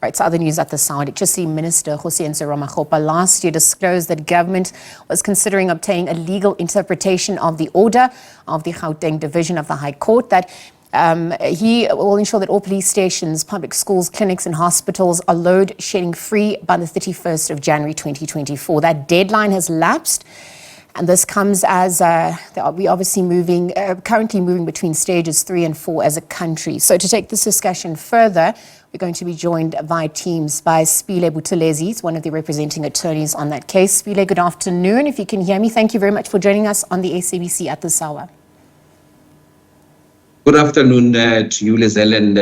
Right, so other news at the side. Just see Minister Kgosientsho Ramokgopa last year disclosed that government was considering obtaining a legal interpretation of the order of the Gauteng Division of the High Court that he will ensure that all police stations, public schools, clinics and hospitals are load shedding free by the 31st of January 2024. That deadline has lapsed. And this comes as we're obviously currently moving between stages 3 and 4 as a country. So to take this discussion further, we're going to be joined via Teams by Siphile Buthelezi. He's one of the representing attorneys on that case. Siphile, good afternoon. If you can hear me, thank you very much for joining us on the SABC at this hour. Good afternoon to you, Lizelle, and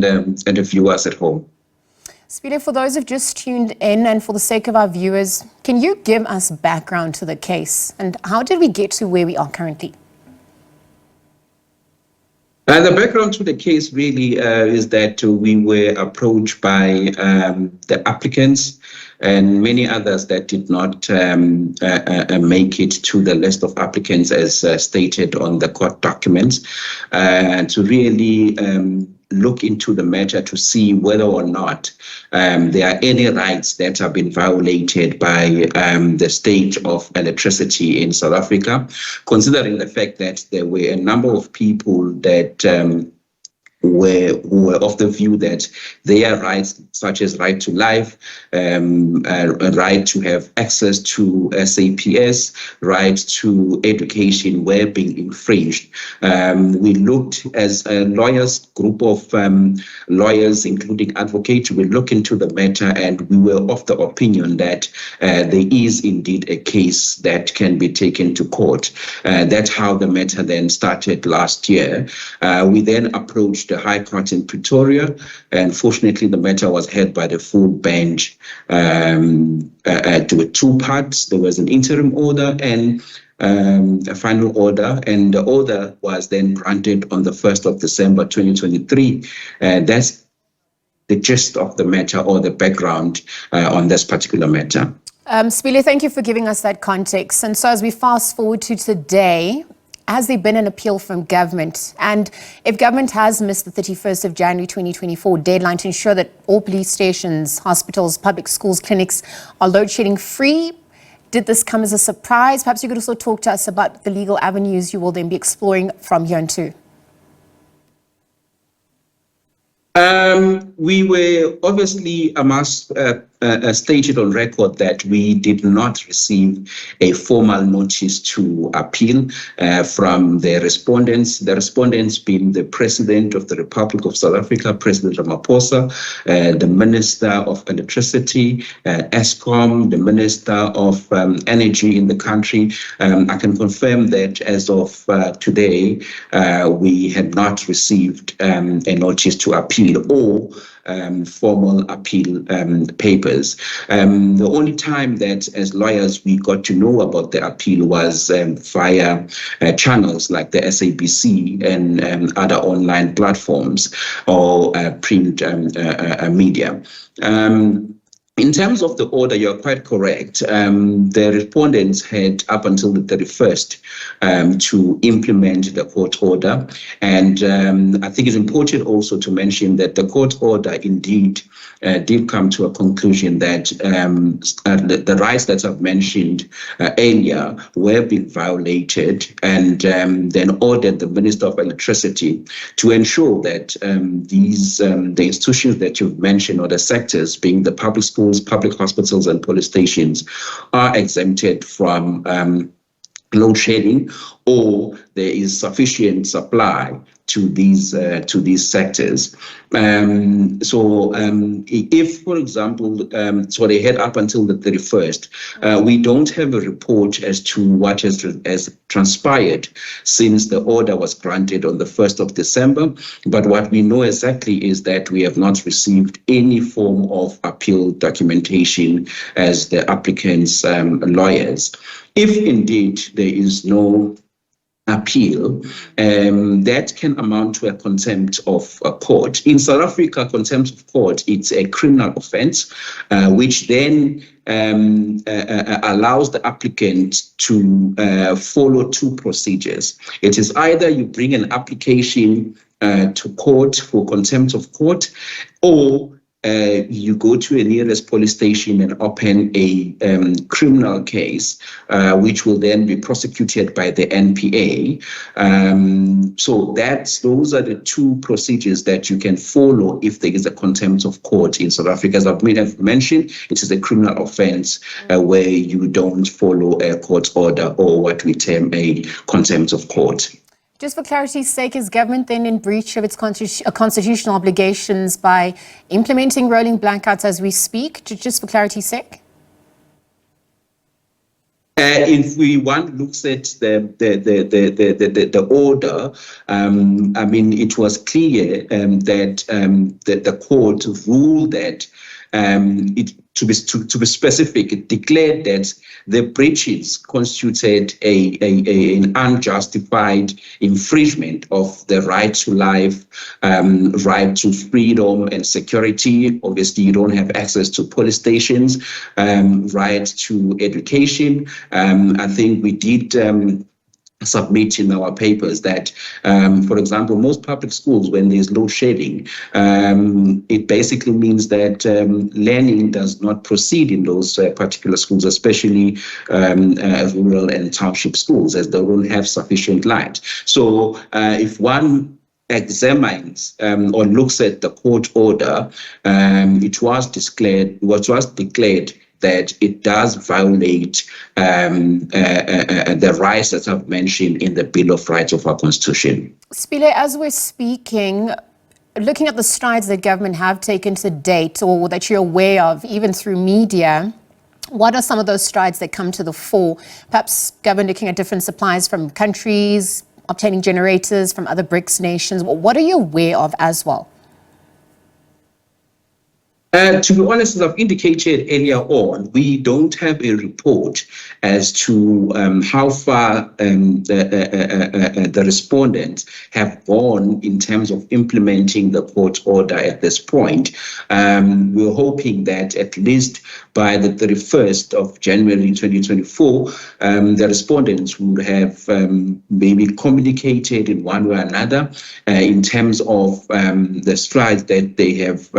the viewers at home. Siphile, for those who've just tuned in and for the sake of our viewers, can you give us background to the case and how did we get to where we are currently? The background to the case really is that we were approached by the applicants and many others that did not make it to the list of applicants as stated on the court documents, to really look into the matter to see whether or not there are any rights that have been violated by the state of electricity in South Africa, considering the fact that there were a number of people that who were of the view that their rights, such as right to life, right to have access to SAPS, right to education, were being infringed. We looked as a lawyers, group of lawyers, including advocates, we looked into the matter and we were of the opinion that there is indeed a case that can be taken to court. That's how the matter then started last year. We then approached the High Court in Pretoria, and fortunately the matter was heard by the full bench. There were two parts. There was an interim order and a final order, and the order was then granted on the 1st of December 2023. That's the gist of the matter or the background on this particular matter. Siphile, thank you for giving us that context. And so as we fast forward to today, has there been an appeal from government? And if government has missed the 31st of January 2024 deadline to ensure that all police stations, hospitals, public schools, clinics are load shedding free, did this come as a surprise? Perhaps you could also talk to us about the legal avenues you will then be exploring from here on too. We were obviously, I must stated on record that we did not receive a formal notice to appeal from the respondents being the President of the Republic of South Africa, President Ramokgopa, the Minister of Electricity, Eskom, the Minister of Energy in the country. I can confirm that as of today, we had not received a notice to appeal or formal appeal papers. The only time that as lawyers we got to know about the appeal was via channels like the SABC and other online platforms or print media. In terms of the order, you're quite correct. The respondents had up until the 31st to implement the court order. And I think it's important also to mention that the court order indeed did come to a conclusion that the rights that I've mentioned earlier were being violated, and then ordered the Minister of Electricity to ensure that the institutions that you've mentioned, or the sectors being the public schools, public hospitals and police stations, are exempted from load shedding, or there is sufficient supply to these sectors. If, for example, so they had up until the 31st, we don't have a report as to what has transpired since the order was granted on the 1st of December. But what we know exactly is that we have not received any form of appeal documentation as the applicants' lawyers. If indeed there is no appeal, that can amount to a contempt of court. In South Africa, contempt of court, it's a criminal offense, which then allows the applicant to follow two procedures. It is either you bring an application to court for contempt of court, or you go to a nearest police station and open a criminal case, which will then be prosecuted by the NPA. So those are the two procedures that you can follow if there is a contempt of court in South Africa. As I've mentioned, it is a criminal offense where you don't follow a court order or what we term a contempt of court. Just for clarity's sake, is government then in breach of its constitutional obligations by implementing rolling blackouts as we speak? Just for clarity's sake? If one looks at the order, I mean, it was clear that the court ruled that to be specific, it declared that the breaches constituted an unjustified infringement of the right to life, right to freedom and security. Obviously, you don't have access to police stations, right to education. I think we did submit in our papers that, for example, most public schools, when there's load shedding, it basically means that learning does not proceed in those particular schools, especially rural and township schools, as they don't have sufficient light. So if one examines or looks at the court order, it was declared that it does violate the rights that I've mentioned in the Bill of Rights of our Constitution. Siphile, as we're speaking, looking at the strides that government have taken to date, or that you're aware of, even through media, what are some of those strides that come to the fore? Perhaps government looking at different supplies from countries, obtaining generators from other BRICS nations. What are you aware of as well? To be honest, as I've indicated earlier on, we don't have a report as to how far the respondents have gone in terms of implementing the court order at this point. We're hoping that at least by the 31st of January 2024, the respondents would have maybe communicated in one way or another in terms of the strides that they have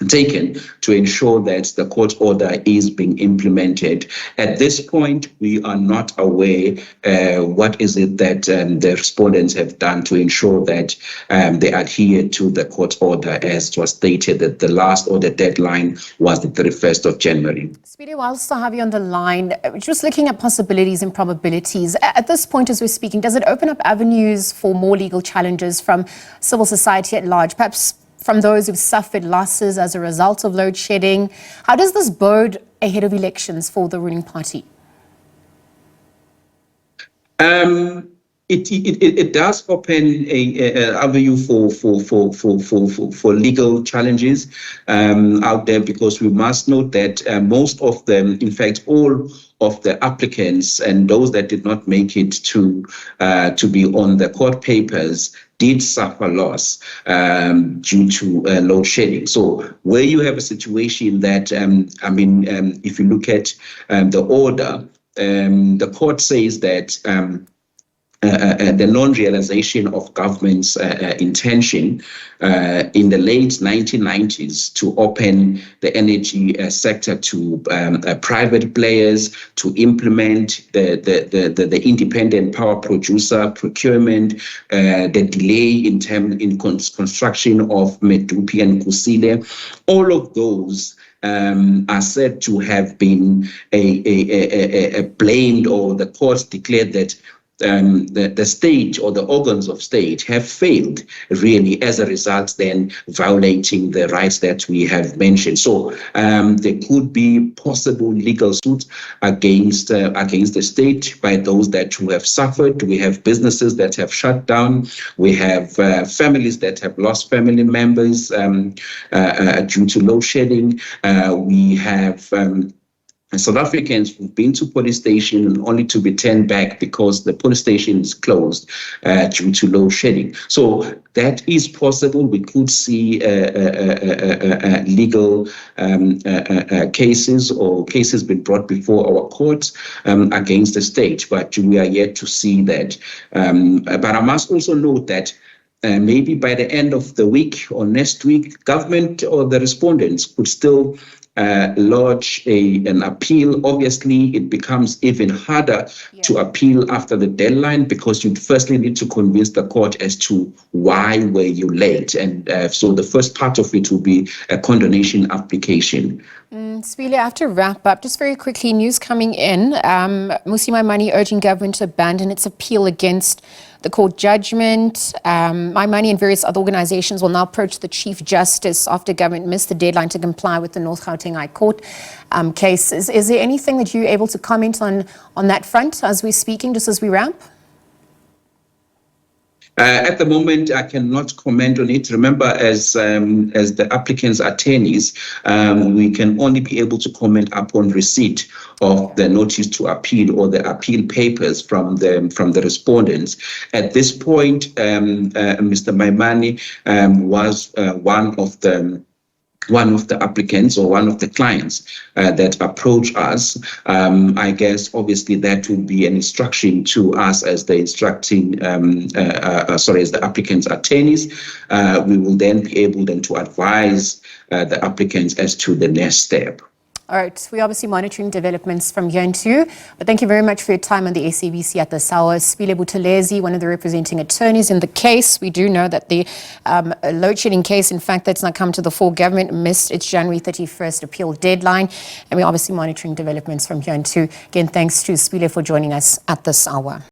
taken to ensure that the court order is being implemented. At this point, we are not aware what is it that the respondents have done to ensure that they adhere to the court order, as was stated that the last order deadline was the 31st of January. Siphile, whilst I have you on the line, just looking at possibilities and probabilities, at this point as we're speaking, does it open up avenues for more legal challenges from civil society at large, perhaps from those who've suffered losses as a result of load shedding? How does this bode ahead of elections for the ruling party? It does open a avenue for legal challenges out there, because we must note that most of them, in fact, all of the applicants and those that did not make it to be on the court papers did suffer loss due to load shedding. So where you have a situation that, if you look at the order, the court says that the non-realization of government's intention in the late 1990s to open the energy sector to private players, to implement the independent power producer procurement, the delay in construction of Medupi and Kusile, all of those are said to have been blamed, or the courts declared that the state or the organs of state have failed, really, as a result, then violating the rights that we have mentioned. So there could be possible legal suits against the state by those who have suffered. We have businesses that have shut down. We have families that have lost family members due to load shedding. We have South Africans who've been to police station only to be turned back because the police station is closed due to load shedding. So that is possible. We could see legal cases or cases being brought before our courts against the state, but we are yet to see that. But I must also note that maybe by the end of the week or next week, government or the respondents could still lodge an appeal. Obviously, it becomes even harder to appeal after the deadline, because you firstly need to convince the court as to why were you late. And so the first part of it will be a condonation application. Siphile, I have to wrap up. Just very quickly, news coming in. Mmusi Maimane urging government to abandon its appeal against the court judgment. Maimane and various other organizations will now approach the Chief Justice after government missed the deadline to comply with the North Gauteng High Court case. Is there anything that you're able to comment on that front as we're speaking, just as we wrap? At the moment, I cannot comment on it. Remember, as the applicant's attorneys, we can only be able to comment upon receipt of the notice to appeal or the appeal papers from the respondents. At this point, Mr. Maimane was one of the applicants or one of the clients that approach us. I guess obviously that would be an instruction to us as the as the applicant's attorneys. We will then be able then to advise the applicants as to the next step. All right, we're obviously monitoring developments from here too. But thank you very much for your time on the SABC at this hour. Siphile Buthelezi, one of the representing attorneys in the case. We do know that the load shedding case, in fact, that's not come to the full government, missed its January 31st appeal deadline. And we're obviously monitoring developments from here too. Again, thanks to Siphile for joining us at this hour.